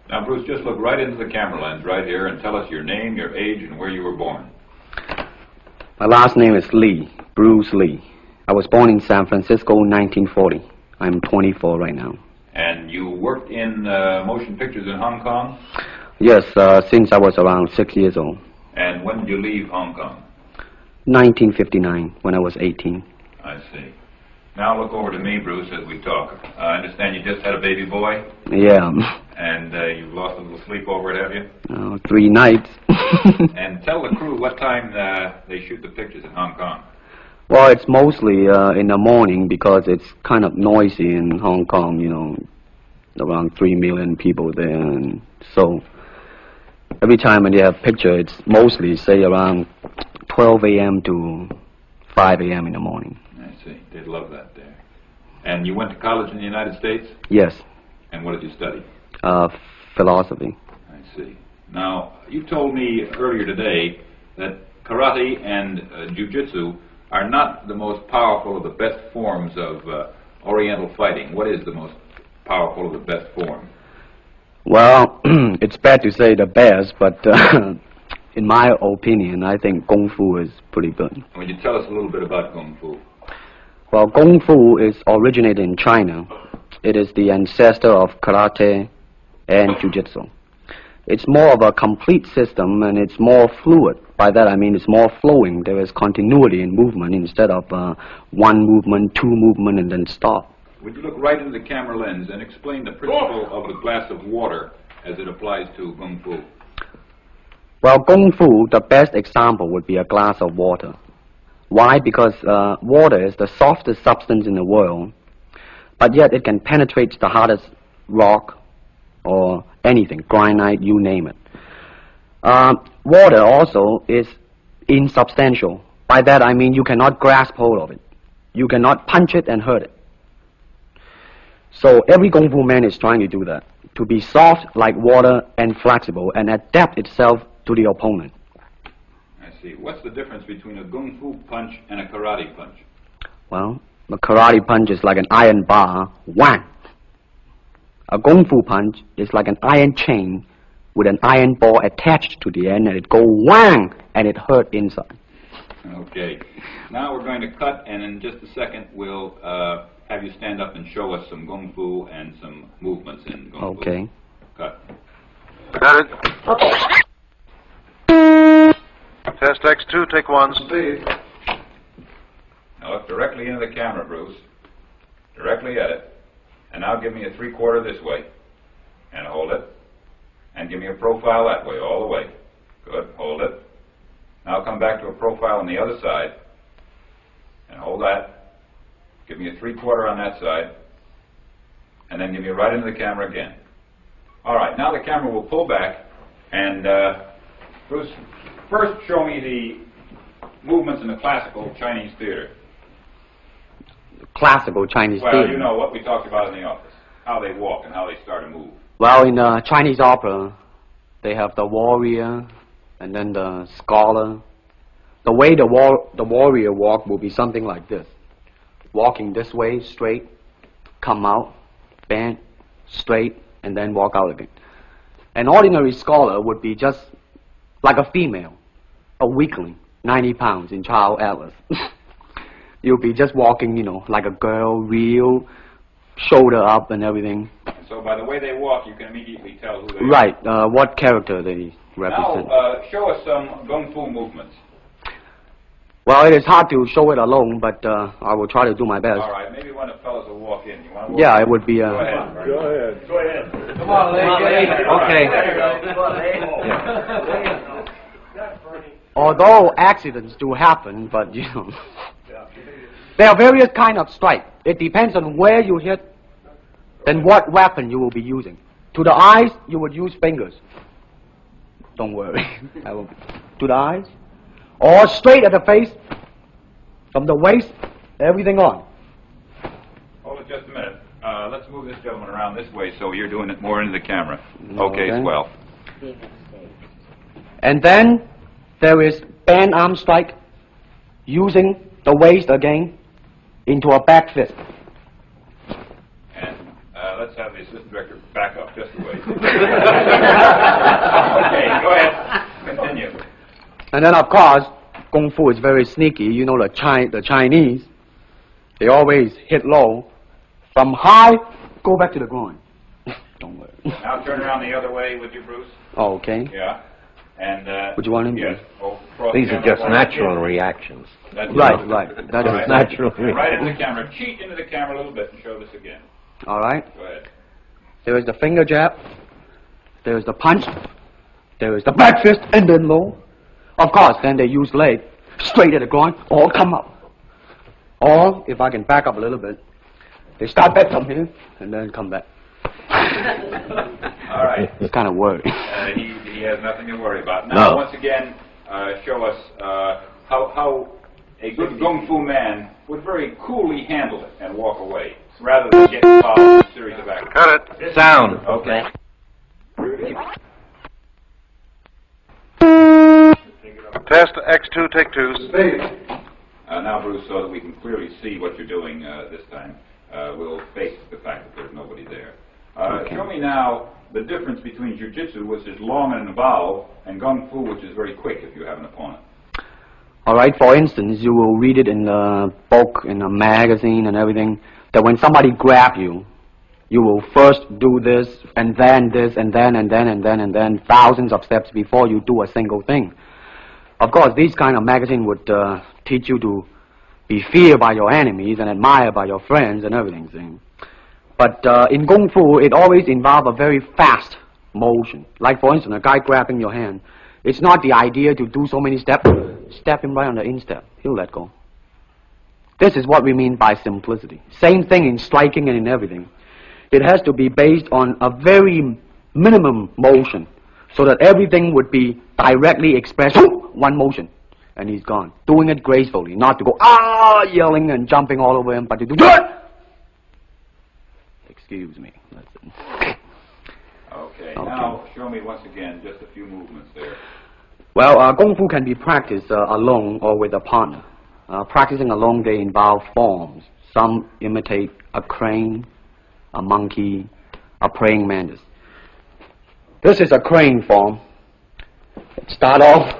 Now, Bruce, just look right into the camera lens right here and tell us your name, your age, and where you were born. My last name is Lee, Bruce Lee. I was born in San Francisco in 1940. I'm 24 right now. And you worked in motion pictures in Hong Kong? Yes, since I was around 6 years old. And when did you leave Hong Kong? 1959, when I was 18. I see. Now look over to me, Bruce, as we talk. I understand you just had a baby boy? Yeah. And you've lost a little sleep over it, have you? 3 nights. And tell the crew what time they shoot the pictures in Hong Kong. Well, it's mostly in the morning because it's kind of noisy in Hong Kong, you know, around 3 million people there. And so every time when they have picture, it's mostly, say, around 12 a.m. to 5 a.m. in the morning. I see. They'd love that there. And you went to college in the United States? Yes. And what did you study? Philosophy. I see. Now, you told me earlier today that karate and jiu-jitsu are not the most powerful of the best forms of Oriental fighting. What is the most powerful of the best form? Well, it's bad to say the best, but in my opinion, I think Kung Fu is pretty good. Would you tell us a little bit about Kung Fu? Well, Kung Fu is originated in China. It is the ancestor of karate and jiu-jitsu. It's more of a complete system, and it's more fluid. By that I mean it's more flowing. There is continuity in movement instead of one movement, two movement, and then stop. Would you look right into the camera lens and explain the principle of the glass of water as it applies to Kung Fu? Well, Kung Fu, the best example would be a glass of water. Why? Because water is the softest substance in the world, but yet it can penetrate the hardest rock or anything, granite, you name it. Water also is insubstantial. By that I mean you cannot grasp hold of it. You cannot punch it and hurt it. So every Kung Fu man is trying to do that, to be soft like water and flexible and adapt itself to the opponent. I see. What's the difference between a Kung Fu punch and a karate punch? Well, a karate punch is like an iron bar, whang. A Kung Fu punch is like an iron chain with an iron ball attached to the end, and it go whang, and it hurt inside. Okay. Now we're going to cut, and in just a second we'll have you stand up and show us some Kung Fu and some movements in Kung Fu. Okay. Cut. Got it. Test X2, take 1. Speed. Now look directly into the camera, Bruce. Directly at it. And now give me a 3/4 this way. And hold it. And give me a profile that way, all the way. Good. Hold it. Now come back to a profile on the other side. And hold that. Give me a 3/4 on that side. And then give me right into the camera again. All right. Now the camera will pull back. And Bruce, first show me the movements in the classical Chinese theater. Classical Chinese Well, theater. you know what we talked about in the office. How they walk and how they start to move. Well, in Chinese opera, they have the warrior and then the scholar. The way the warrior walk will be something like this. Walking this way, straight, come out, bend, straight, and then walk out again. An ordinary scholar would be just like a female, a weakling, 90 pounds in Child Atlas. You'll be just walking, you know, like a girl, real, shoulder up and everything. So by the way they walk, you can immediately tell who they Right, what character they represent. Now, show us some Kung Fu movements. Well, it is hard to show it alone, but I will try to do my best. All right, maybe one of the fellows will walk in. You want to walk Yeah, in? it would be... Go ahead. Go ahead. Go ahead. Come on, lady. Okay. Although accidents do happen, but, you know... There are various kind of strike. It depends on where you hit and what weapon you will be using. To the eyes, you would use fingers. Don't worry. To the eyes. Or straight at the face. From the waist, everything on. Hold it just a minute. Let's move this gentleman around this way so you're doing it more into the camera. Okay, swell. And then there is band arm strike using the waist again into a back fist. And let's have the assistant director back up just a ways. Okay, go ahead. Continue. And then, of course, Kung Fu is very sneaky. You know, the Chinese, they always hit low. From high, go back to the groin. Don't worry. Now turn around the other way with you, Bruce. Oh, okay. Yeah. And, Would you want him? yes. These are just natural reactions. That's Right, it. right. That is Right. Natural Right into the camera. Cheat into the camera a little bit and show this again. All right. Go ahead. There is the finger jab. There is the punch. There is the back fist and then low. Of course, then they use leg straight at the groin or come up. Or, if I can back up a little bit, they start back from here and then come back. All right. It's kind of worried. He has nothing to worry about. Now, No. once again, show us how a good Kung Fu man would very coolly handle it and walk away, rather than get involved in a series of actions. Cut it. Sound. Okay. Test X2, take 2. Now, Bruce, so that we can clearly see what you're doing this time, we'll face the fact that there's nobody there. Okay. Show me now the difference between jiu-jitsu, which is long and involved, and Kung Fu, which is very quick if you have an opponent. All right, for instance, you will read it in a book, in a magazine and everything, that when somebody grab you, you will first do this, and then this, and then, and then, and then, and then, thousands of steps before you do a single thing. Of course, these kind of magazine would teach you to be feared by your enemies and admired by your friends and everything. See? But in Kung Fu, it always involves a very fast motion. Like, for instance, a guy grabbing your hand. It's not the idea to do so many steps. Step him right on the instep. He'll let go. This is what we mean by simplicity. Same thing in striking and in everything. It has to be based on a very minimum motion so that everything would be directly expressed. One motion, and he's gone. Doing it gracefully, not to go, yelling and jumping all over him, but to do Excuse me. That's it. Okay. Now, show me once again just a few movements there. Well, Kung Fu can be practiced alone or with a partner. Practicing alone, they involve forms. Some imitate a crane, a monkey, a praying mantis. This is a crane form. Start off.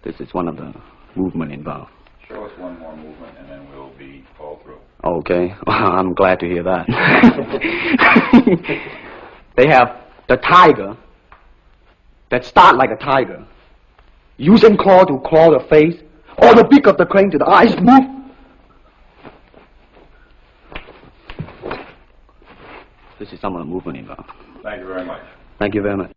This is one of the movement involved. Show us one more movement, and then we'll be all through. Okay, I'm glad to hear that. They have the tiger that start like a tiger, using claw to claw the face, or the beak of the crane to the eyes move. This is some of the movement involved. Thank you very much. Thank you very much.